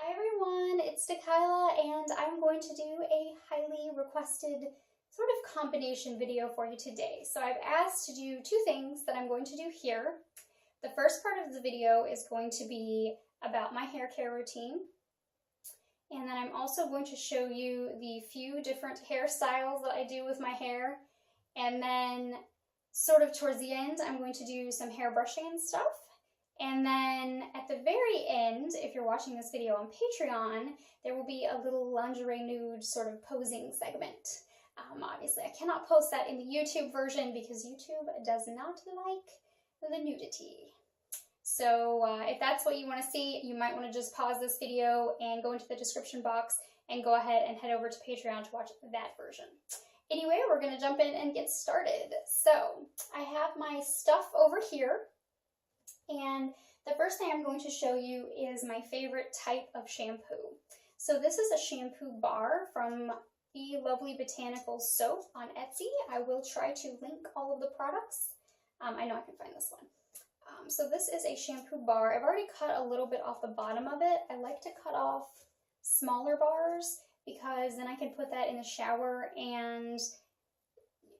Hi everyone, it's Dekilah and I'm going to do a highly requested sort of combination video for you today. So I've asked to do two things that I'm going to do here. The first part of the video is going to be about my hair care routine. And then I'm also going to show you the few different hairstyles that I do with my hair. And then sort of towards the end, I'm going to do some hair brushing and stuff. And then at the very end, if you're watching this video on Patreon, there will be a little lingerie nude sort of posing segment. Obviously, I cannot post that in the YouTube version because YouTube does not like the nudity. So if that's what you want to see, you might want to just pause this video and go into the description box and go ahead and head over to Patreon to watch that version. Anyway, we're going to jump in and get started. So I have my stuff over here. And the first thing I'm going to show you is my favorite type of shampoo. So this is a shampoo bar from the Lovely Botanical Soap on Etsy. I will try to link all of the products. I know I can find this one. So this is a shampoo bar. I've already cut a little bit off the bottom of it. I like to cut off smaller bars because then I can put that in the shower, and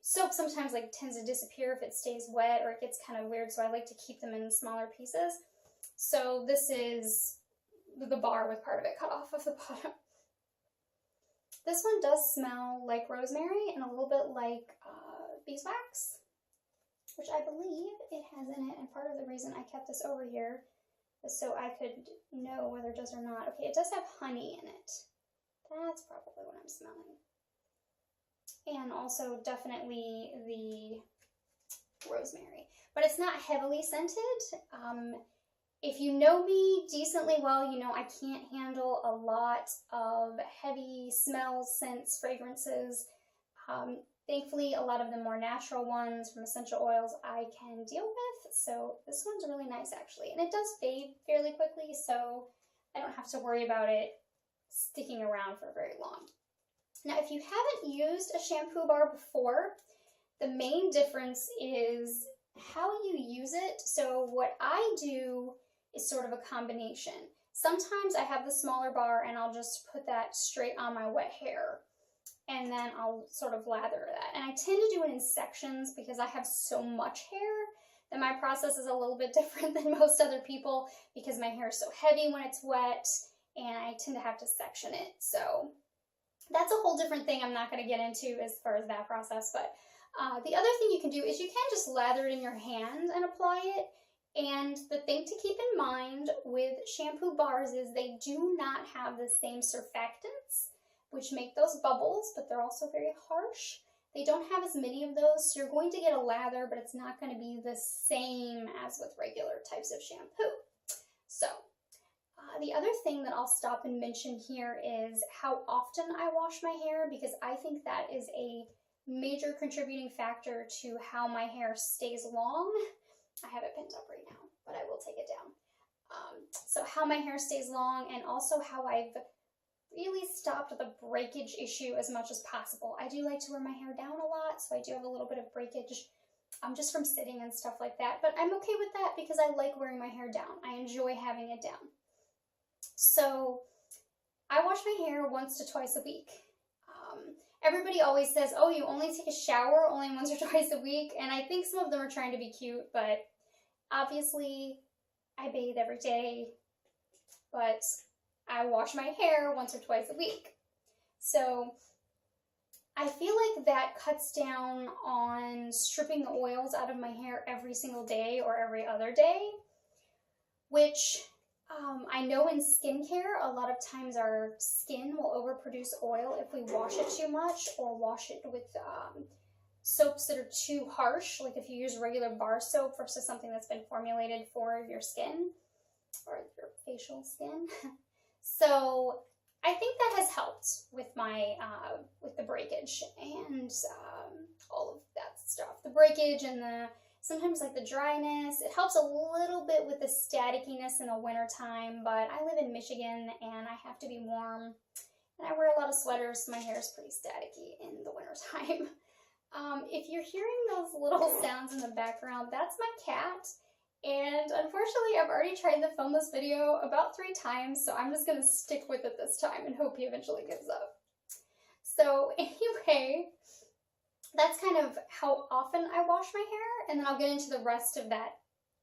soap sometimes tends to disappear if it stays wet or it gets kind of weird, so I like to keep them in smaller pieces. So this is the bar with part of it cut off of the bottom. This one does smell like rosemary and a little bit like beeswax, which I believe it has in it, and part of the reason I kept this over here is so I could know whether it does or not. Okay, it does have honey in it. That's probably what I'm smelling. And also definitely the rosemary. But it's not heavily scented. If you know me decently well, you know I can't handle a lot of heavy smells, scents, fragrances. Thankfully, a lot of the more natural ones from essential oils I can deal with. So this one's really nice actually. And it does fade fairly quickly, so I don't have to worry about it sticking around for very long. Now, if you haven't used a shampoo bar before, the main difference is how you use it. So what I do is sort of a combination. Sometimes I have the smaller bar and I'll just put that straight on my wet hair, and then I'll sort of lather that. And I tend to do it in sections because I have so much hair that my process is a little bit different than most other people because my hair is so heavy when it's wet and I tend to have to section it. So that's a whole different thing I'm not going to get into as far as that process, but the other thing you can do is you can just lather it in your hand and apply it. And the thing to keep in mind with shampoo bars is they do not have the same surfactants, which make those bubbles, but they're also very harsh. They don't have as many of those, so you're going to get a lather, but it's not going to be the same as with regular types of shampoo. So the other thing that I'll stop and mention here is how often I wash my hair, because I think that is a major contributing factor to how my hair stays long. I have it pinned up right now, but I will take it down. So how my hair stays long, and also how I've really stopped the breakage issue as much as possible. I do like to wear my hair down a lot, so I do have a little bit of breakage just from sitting and stuff like that, but I'm okay with that because I like wearing my hair down. I enjoy having it down. So I wash my hair once to twice a week. Everybody always says, oh, you only take a shower only once or twice a week, and I think some of them are trying to be cute, but obviously I bathe every day, but I wash my hair once or twice a week. So I feel like that cuts down on stripping the oils out of my hair every single day or every other day, which I know in skincare, a lot of times our skin will overproduce oil if we wash it too much or wash it with soaps that are too harsh, like if you use regular bar soap versus something that's been formulated for your skin or your facial skin. So I think that has helped with my with the breakage and all of that stuff. The breakage and sometimes the dryness. It helps a little bit with the statickiness in the winter time, but I live in Michigan and I have to be warm and I wear a lot of sweaters, so my hair is pretty staticky in the winter time. If you're hearing those little sounds in the background, that's my cat, And unfortunately, I've already tried to film this video about 3 times, so I'm just gonna stick with it this time and hope he eventually gives up. So anyway, that's kind of how often I wash my hair, and then I'll get into the rest of that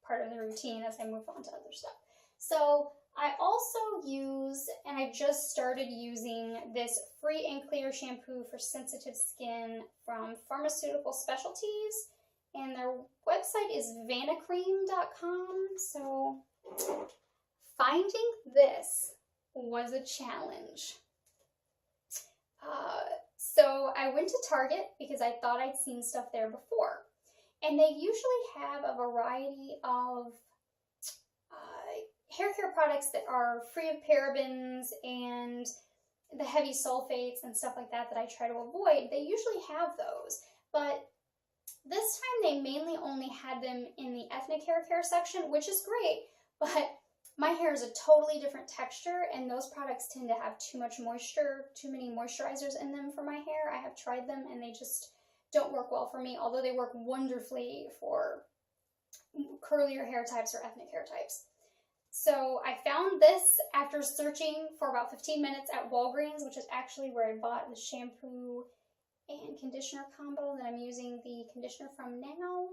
part of the routine as I move on to other stuff. So I also use, and I just started using, this Free and Clear shampoo for sensitive skin from Pharmaceutical Specialties, and their website is vanacream.com. So finding this was a challenge. So I went to Target because I thought I'd seen stuff there before. And they usually have a variety of hair care products that are free of parabens and the heavy sulfates and stuff like that that I try to avoid. They usually have those. But this time they mainly only had them in the ethnic hair care section, which is great. But my hair is a totally different texture, and those products tend to have too much moisture, too many moisturizers in them for my hair. I have tried them and they just don't work well for me, although they work wonderfully for curlier hair types or ethnic hair types. So I found this after searching for about 15 minutes at Walgreens, which is actually where I bought the shampoo and conditioner combo that I'm using the conditioner from now.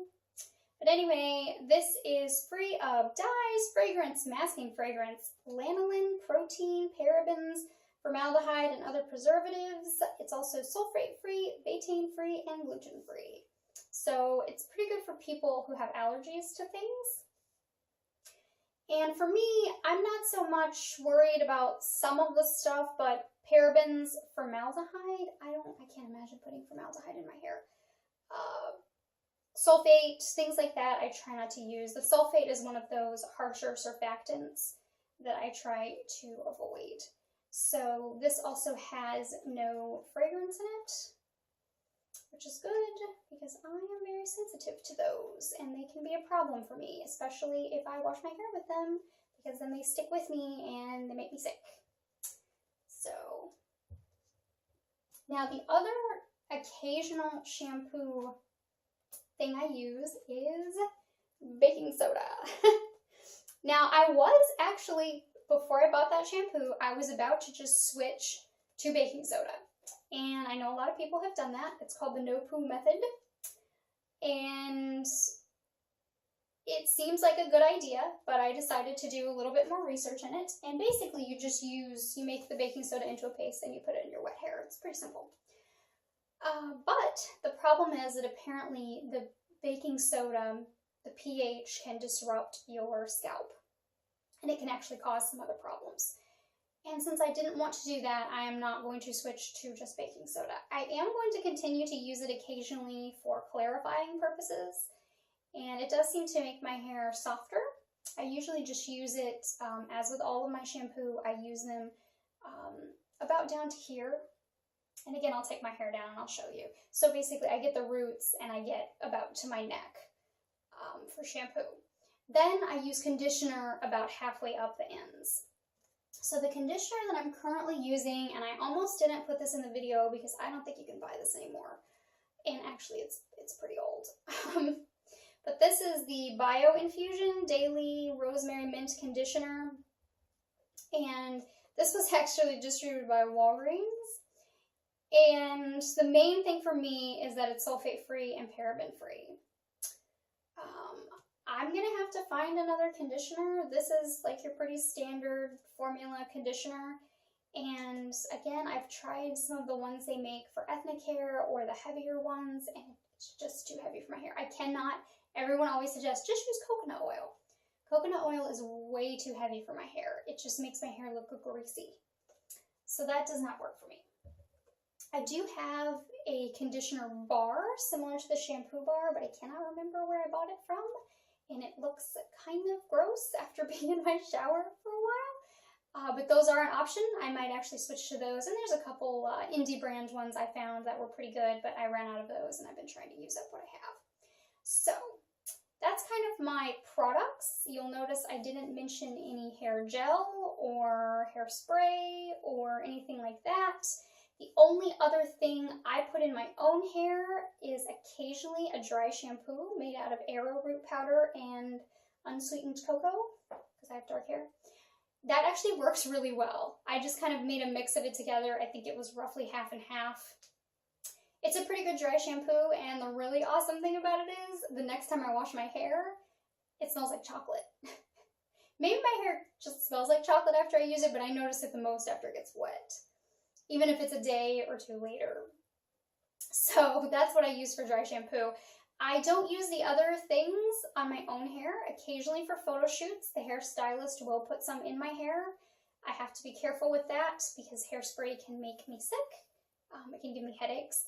But anyway, this is free of dyes, fragrance, masking fragrance, lanolin, protein, parabens, formaldehyde, and other preservatives. It's also sulfate-free, betaine-free, and gluten-free. So it's pretty good for people who have allergies to things. And for me, I'm not so much worried about some of the stuff, but parabens, formaldehyde, I can't imagine putting formaldehyde in my hair. Sulfate, things like that, I try not to use. The sulfate is one of those harsher surfactants that I try to avoid. So this also has no fragrance in it, which is good because I am very sensitive to those and they can be a problem for me, especially if I wash my hair with them, because then they stick with me and they make me sick. So now the other occasional shampoo thing I use is baking soda. Now I was actually, before I bought that shampoo, I was about to just switch to baking soda. And I know a lot of people have done that. It's called the no poo method. And it seems like a good idea, but I decided to do a little bit more research in it. And basically you make the baking soda into a paste and you put it in your wet hair. It's pretty simple. But the problem is that apparently the baking soda, the pH can disrupt your scalp. And it can actually cause some other problems. And since I didn't want to do that, I am not going to switch to just baking soda. I am going to continue to use it occasionally for clarifying purposes. And it does seem to make my hair softer. I usually just use it, as with all of my shampoo, I use them about down to here. And again, I'll take my hair down and I'll show you. So basically I get the roots and I get about to my neck for shampoo. Then I use conditioner about halfway up the ends. So the conditioner that I'm currently using, and I almost didn't put this in the video because I don't think you can buy this anymore. And actually it's pretty old. But this is the Bio Infusion Daily Rosemary Mint Conditioner. And this was actually distributed by Walgreens. And the main thing for me is that it's sulfate-free and paraben-free. I'm going to have to find another conditioner. This is like your pretty standard formula conditioner. And again, I've tried some of the ones they make for ethnic hair or the heavier ones, and it's just too heavy for my hair. I cannot, everyone always suggests, just use coconut oil. Coconut oil is way too heavy for my hair. It just makes my hair look greasy. So that does not work for me. I do have a conditioner bar similar to the shampoo bar, but I cannot remember where I bought it from. And it looks kind of gross after being in my shower for a while. But those are an option. I might actually switch to those. And there's a couple indie brand ones I found that were pretty good, but I ran out of those and I've been trying to use up what I have. So that's kind of my products. You'll notice I didn't mention any hair gel or hairspray or anything like that. The only other thing I put in my own hair is occasionally a dry shampoo made out of arrowroot powder and unsweetened cocoa, because I have dark hair. That actually works really well. I just kind of made a mix of it together. I think it was roughly half and half. It's a pretty good dry shampoo, and the really awesome thing about it is the next time I wash my hair, it smells like chocolate. Maybe my hair just smells like chocolate after I use it, but I notice it the most after it gets wet, even if it's a day or two later. So that's what I use for dry shampoo. I don't use the other things on my own hair. Occasionally for photo shoots, the hairstylist will put some in my hair. I have to be careful with that because hairspray can make me sick. It can give me headaches.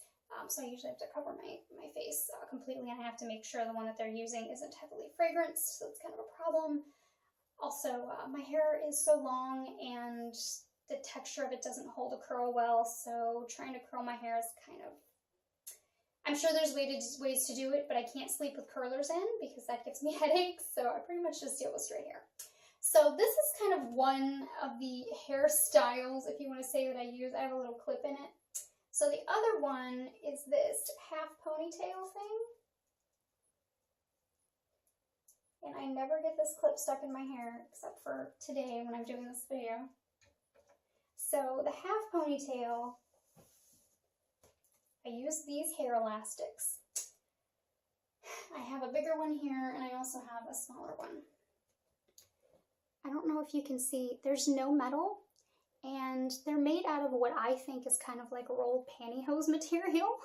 So I usually have to cover my face completely, and I have to make sure the one that they're using isn't heavily fragranced, so it's kind of a problem. Also, my hair is so long and the texture of it doesn't hold a curl well, so trying to curl my hair is kind of... I'm sure there's ways to do it, but I can't sleep with curlers in because that gives me headaches, so I pretty much just deal with straight hair. So this is kind of one of the hairstyles, if you want to say, that I use. I have a little clip in it. So the other one is this half ponytail thing. And I never get this clip stuck in my hair except for today when I'm doing this video. So the half ponytail, I use these hair elastics. I have a bigger one here, and I also have a smaller one. I don't know if you can see, there's no metal, and they're made out of what I think is kind of like rolled pantyhose material.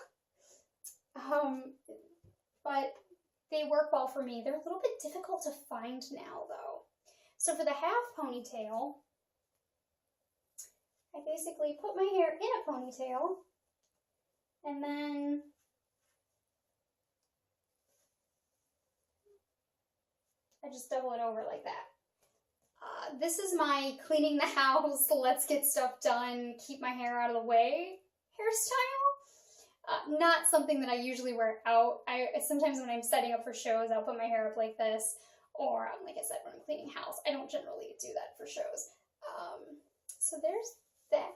But they work well for me. They're a little bit difficult to find now, though. So for the half ponytail, I basically put my hair in a ponytail, and then I just double it over like that. This is my cleaning the house, let's get stuff done, keep my hair out of the way hairstyle. Not something that I usually wear out. Sometimes when I'm setting up for shows, I'll put my hair up like this, or like I said, when I'm cleaning house. I don't generally do that for shows. So there's that.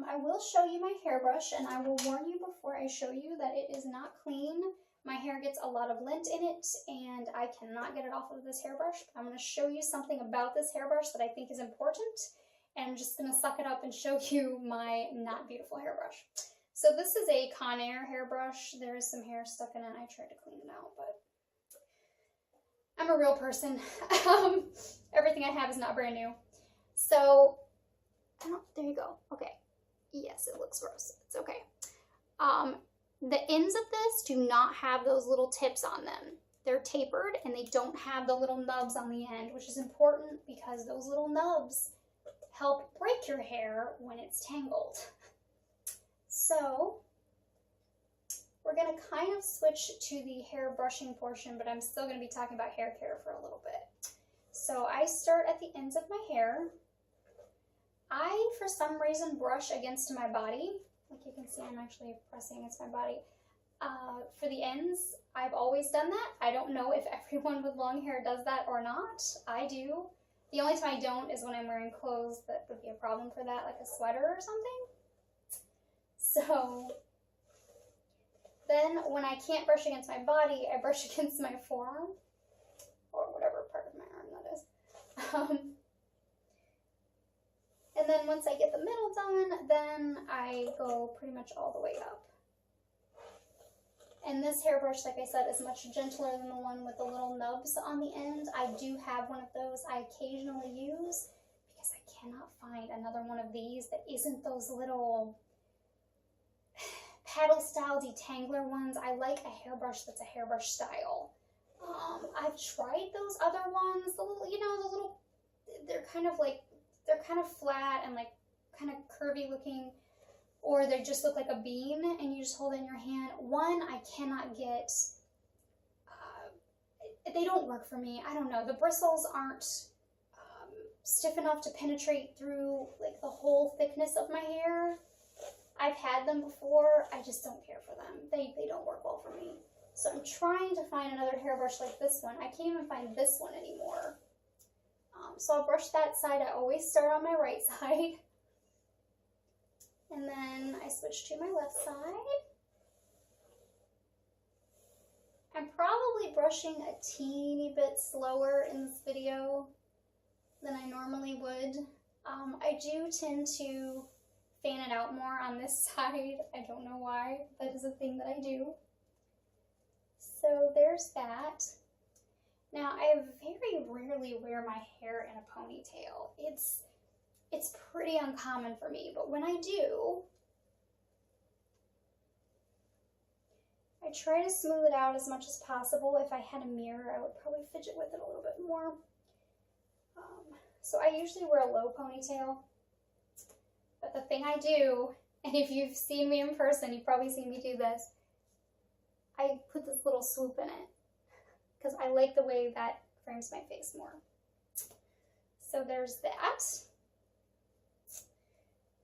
I will show you my hairbrush, and I will warn you before I show you that it is not clean. My hair gets a lot of lint in it, and I cannot get it off of this hairbrush. But I'm going to show you something about this hairbrush that I think is important, and I'm just going to suck it up and show you my not beautiful hairbrush. So this is a Conair hairbrush. There is some hair stuck in it. I tried to clean it out, but I'm a real person. Everything I have is not brand new. So, there you go. Okay. Yes, it looks gross. It's okay. The ends of this do not have those little tips on them. They're tapered, and they don't have the little nubs on the end, which is important because those little nubs help break your hair when it's tangled. So we're going to kind of switch to the hair brushing portion, but I'm still going to be talking about hair care for a little bit. So I start at the ends of my hair. I, for some reason, brush against my body. Like you can see, I'm actually pressing against my body. For the ends, I've always done that. I don't know if everyone with long hair does that or not. I do. The only time I don't is when I'm wearing clothes that would be a problem for that, like a sweater or something. So then when I can't brush against my body, I brush against my forearm, or whatever part of my arm that is. And then once I get the middle done, then I go pretty much all the way up. And this hairbrush, like I said, is much gentler than the one with the little nubs on the end. I do have one of those I occasionally use because I cannot find another one of these that isn't those little paddle style detangler ones. I like a hairbrush that's a hairbrush style. I've tried those other ones, the little, you know, the little, they're kind of flat and like kind of curvy looking, or they just look like a bean and you just hold it in your hand. One, I cannot get, they don't work for me. I don't know. The bristles aren't stiff enough to penetrate through like the whole thickness of my hair. I've had them before. I just don't care for them. They don't work well for me. So I'm trying to find another hairbrush like this one. I can't even find this one anymore. So I'll brush that side. I always start on my right side. And then I switch to my left side. I'm probably brushing a teeny bit slower in this video than I normally would. I do tend to fan it out more on this side. I don't know why. That is a thing that I do. So there's that. Now, I very rarely wear my hair in a ponytail. It's pretty uncommon for me, but when I do, I try to smooth it out as much as possible. If I had a mirror, I would probably fidget with it a little bit more. So I usually wear a low ponytail, but the thing I do, and if you've seen me in person, you've probably seen me do this, I put this little swoop in it because I like the way that frames my face more. So there's that.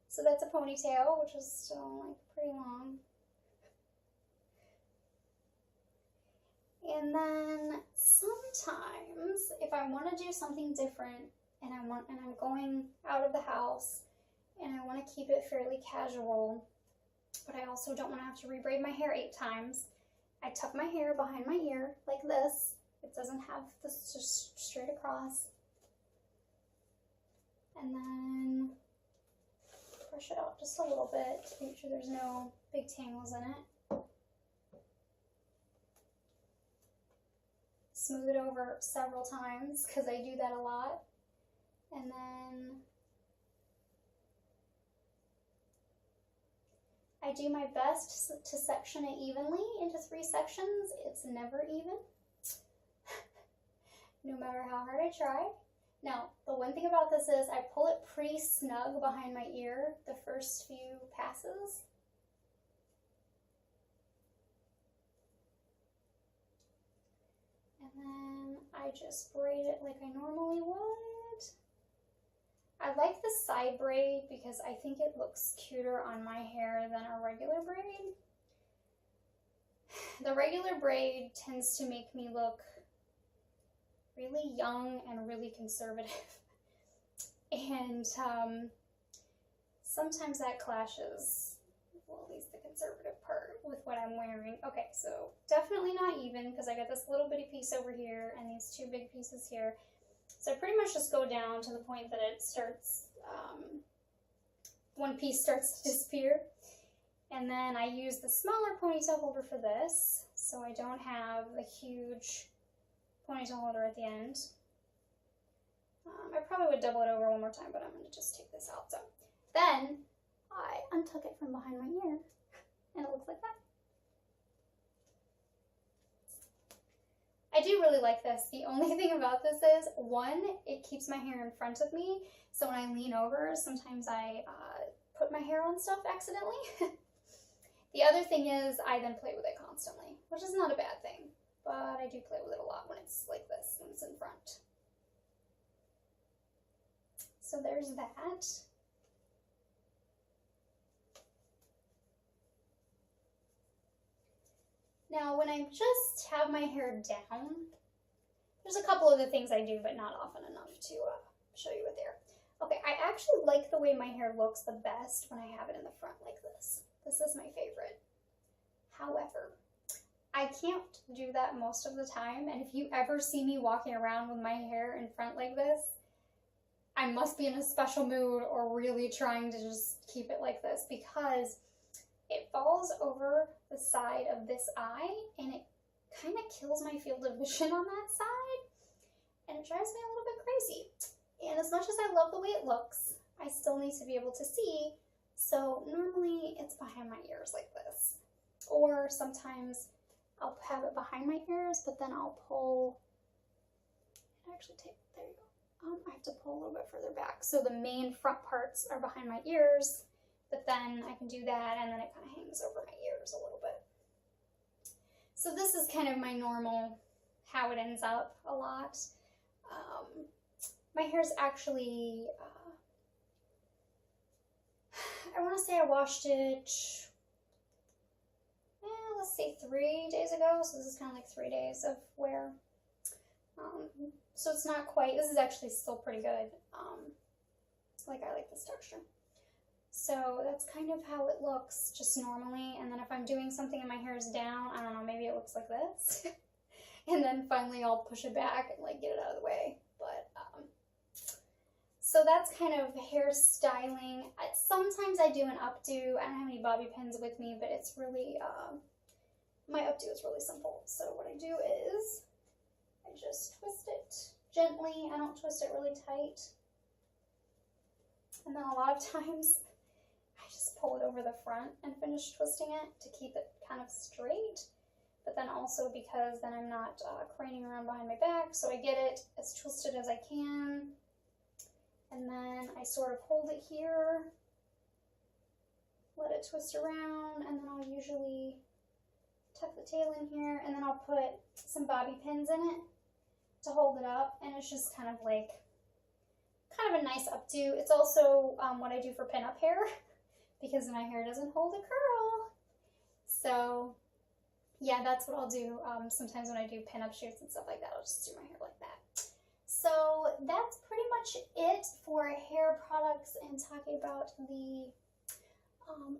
So that's a ponytail, which is still like pretty long. And then sometimes if I want to do something different and I'm going out of the house and I want to keep it fairly casual, but I also don't want to have to rebraid my hair 8 times, I tuck my hair behind my ear like this. It doesn't have this just straight across. And then brush it out just a little bit to make sure there's no big tangles in it. Smooth it over several times because I do that a lot. And then I do my best to section it evenly into 3 sections. It's never even, no matter how hard I try. Now, the one thing about this is I pull it pretty snug behind my ear the first few passes. And then I just braid it like I normally would. I like the side braid because I think it looks cuter on my hair than a regular braid. The regular braid tends to make me look really young and really conservative. And sometimes that clashes, well, at least the conservative part, with what I'm wearing. Okay, so definitely not even because I got this little bitty piece over here and these 2 big pieces here. So I pretty much just go down to the point that it starts, one piece starts to disappear. And then I use the smaller ponytail holder for this, so I don't have the huge ponytail holder at the end. I probably would double it over one more time, but I'm going to just take this out. So then I untuck it from behind my ear, and it looks like that. I do really like this. The only thing about this is, one, it keeps my hair in front of me, so when I lean over, sometimes I put my hair on stuff accidentally. The other thing is, I then play with it constantly, which is not a bad thing, but I do play with it a lot when it's like this, when it's in front. So there's that. Now, when I just have my hair down, there's a couple of the things I do, but not often enough to show you it there. Okay, I actually like the way my hair looks the best when I have it in the front like this. This is my favorite. However, I can't do that most of the time, and if you ever see me walking around with my hair in front like this, I must be in a special mood or really trying to just keep it like this, because it falls over the side of this eye and it kind of kills my field of vision on that side, and it drives me a little bit crazy. And as much as I love the way it looks, I still need to be able to see, so normally it's behind my ears like this. Or sometimes I'll have it behind my ears, but then I'll pull, actually take, there you go. I have to pull a little bit further back. So the main front parts are behind my ears, but then I can do that and then it kind of hangs over my ears a little bit. So this is kind of my normal, how it ends up a lot. My hair's actually, I want to say I washed it, let's say 3 days ago, so this is kind of like 3 days of wear. So it's not quite, this is actually still pretty good. I like this texture. So that's kind of how it looks just normally. And then if I'm doing something and my hair is down, I don't know, maybe it looks like this. And then finally I'll push it back and like get it out of the way. But so that's kind of hairstyling. Sometimes I do an updo. I don't have any bobby pins with me, but it's really, my updo is really simple. So what I do is I just twist it gently. I don't twist it really tight. And then a lot of times I just pull it over the front and finish twisting it to keep it kind of straight. But then also because then I'm not craning around behind my back, so I get it as twisted as I can. And then I sort of hold it here, let it twist around, and then I'll usually tuck the tail in here, and then I'll put some bobby pins in it to hold it up, and it's just kind of like, kind of a nice updo. It's also what I do for pinup hair, because my hair doesn't hold a curl. So yeah, that's what I'll do sometimes when I do pinup shoots and stuff like that. I'll just do my hair like that. So that's pretty much it for hair products and talking about the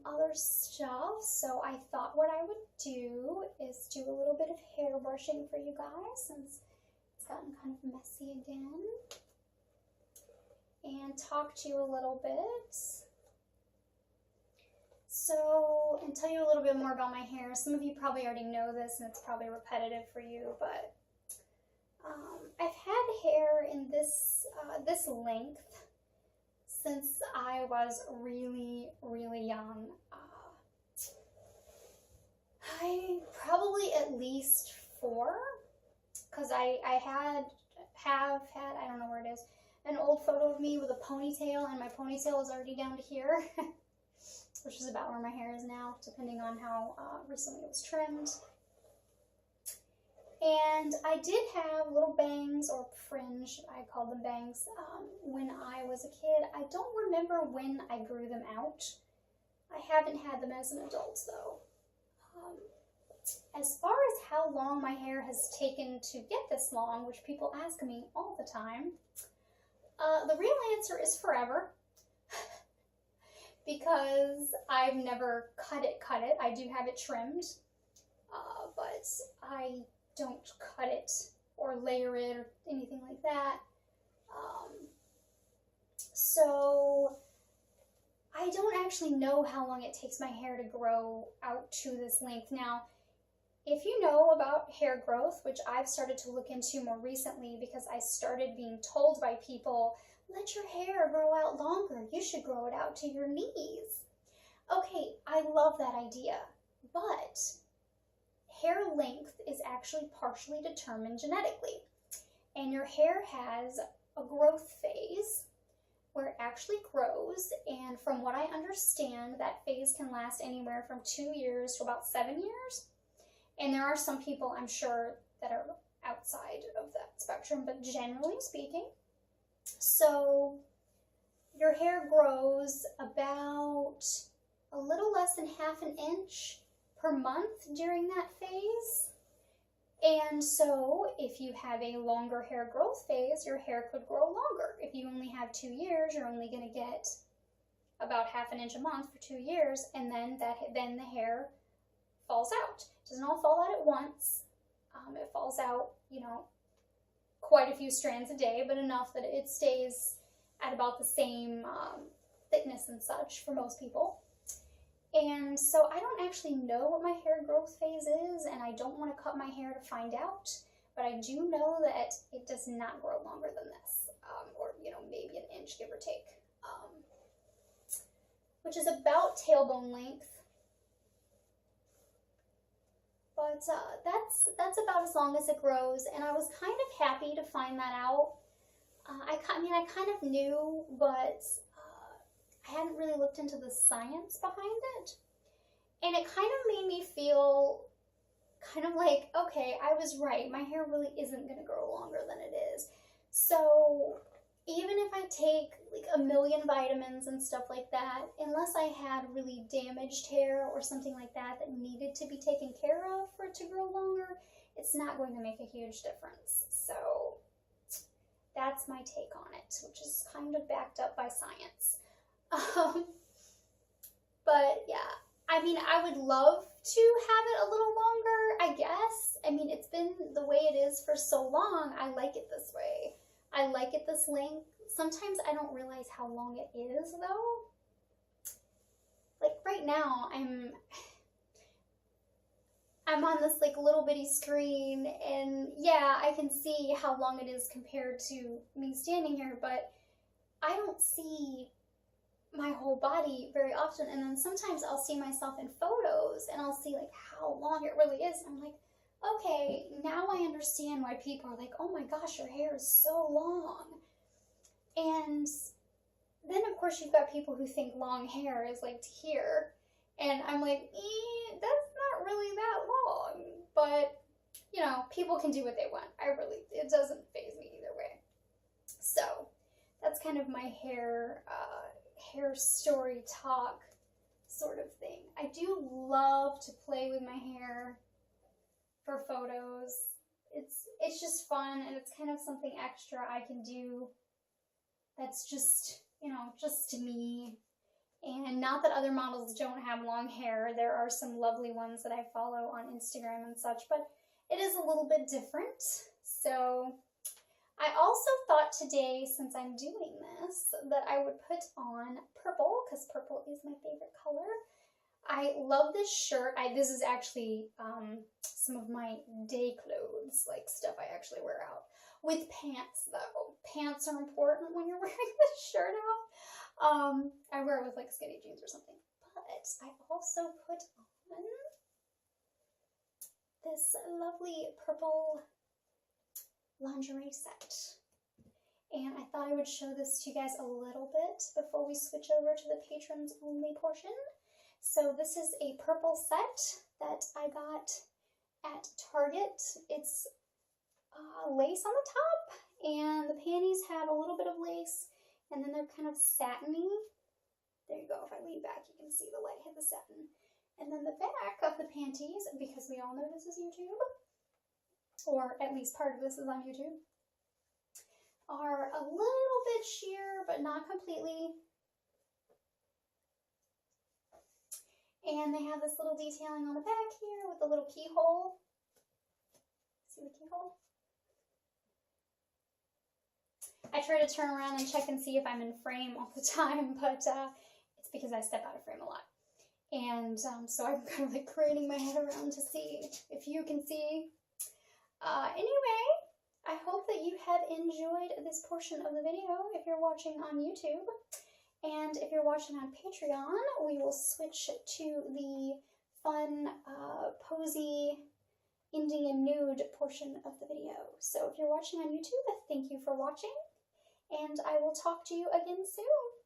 other stuff. So I thought what I would do is do a little bit of hair brushing for you guys since it's gotten kind of messy again, and talk to you a little bit. So, and tell you a little bit more about my hair. Some of you probably already know this and it's probably repetitive for you, but I've had hair in this length since I was really, really young. I probably at least 4, because I have had, I don't know where it is, an old photo of me with a ponytail, and my ponytail is already down to here, which is about where my hair is now, depending on how recently it was trimmed. And I did have little bangs, or fringe, I call them bangs, when I was a kid. I don't remember when I grew them out. I haven't had them as an adult, though. As far as how long my hair has taken to get this long, which people ask me all the time, the real answer is forever. Because I've never cut it. I do have it trimmed, but I don't cut it or layer it or anything like that. So I don't actually know how long it takes my hair to grow out to this length. Now, if you know about hair growth, which I've started to look into more recently because I started being told by people, let your hair grow out longer. You should grow it out to your knees. Okay, I love that idea, but hair length is actually partially determined genetically. And your hair has a growth phase where it actually grows, and from what I understand, that phase can last anywhere from 2 years to about 7 years. And there are some people, I'm sure, that are outside of that spectrum, but generally speaking. So your hair grows about a little less than ½ an inch per month during that phase. And so if you have a longer hair growth phase, your hair could grow longer. If you only have 2 years, you're only going to get about ½ an inch a month for 2 years, and then the hair falls out. It doesn't all fall out at once. It falls out, you know, quite a few strands a day, but enough that it stays at about the same thickness and such for most people. And so I don't actually know what my hair growth phase is, and I don't want to cut my hair to find out, but I do know that it does not grow longer than this, or, you know, maybe an inch, give or take, which is about tailbone length. But that's about as long as it grows, and I was kind of happy to find that out. I kind of knew, but I hadn't really looked into the science behind it. And it kind of made me feel kind of like, okay, I was right. My hair really isn't going to grow longer than it is. So even if I take like a million vitamins and stuff like that, unless I had really damaged hair or something like that that needed to be taken care of for it to grow longer, it's not going to make a huge difference. So that's my take on it, which is kind of backed up by science. But yeah, I mean, I would love to have it a little longer, I guess. I mean, it's been the way it is for so long. I like it this way. I like it this length. Sometimes I don't realize how long it is though. Like right now, I'm on this like little bitty screen, and yeah, I can see how long it is compared to me standing here, but I don't see my whole body very often. And then sometimes I'll see myself in photos and I'll see like how long it really is. And I'm like, okay, now I understand why people are like, oh my gosh, your hair is so long. And then of course you've got people who think long hair is like to here. And I'm like, that's not really that long. But, you know, people can do what they want. It doesn't faze me either way. So that's kind of my hair story talk sort of thing. I do love to play with my hair for photos. It's just fun, and it's kind of something extra I can do that's just, you know, just to me. And not that other models don't have long hair. There are some lovely ones that I follow on Instagram and such, but it is a little bit different. So I also thought today, since I'm doing this, that I would put on purple, because purple is my favorite color. I love this shirt. This is actually some of my day clothes, like stuff I actually wear out. With pants, though. Pants are important when you're wearing this shirt out. I wear it with like skinny jeans or something. But I also put on this lovely purple lingerie set. And I thought I would show this to you guys a little bit before we switch over to the patrons only portion. So this is a purple set that I got at Target. It's lace on the top, and the panties have a little bit of lace, and then they're kind of satiny. There you go. If I lean back, you can see the light hit the satin. And then the back of the panties, because we all know this is YouTube, or at least part of this is on YouTube, are a little bit sheer, but not completely. And they have this little detailing on the back here with the little keyhole. See the keyhole? I try to turn around and check and see if I'm in frame all the time, but it's because I step out of frame a lot. And so I'm kind of like craning my head around to see if you can see. Anyway, I hope that you have enjoyed this portion of the video if you're watching on YouTube. And if you're watching on Patreon, we will switch to the fun, posy, Indian nude portion of the video. So if you're watching on YouTube, thank you for watching, and I will talk to you again soon.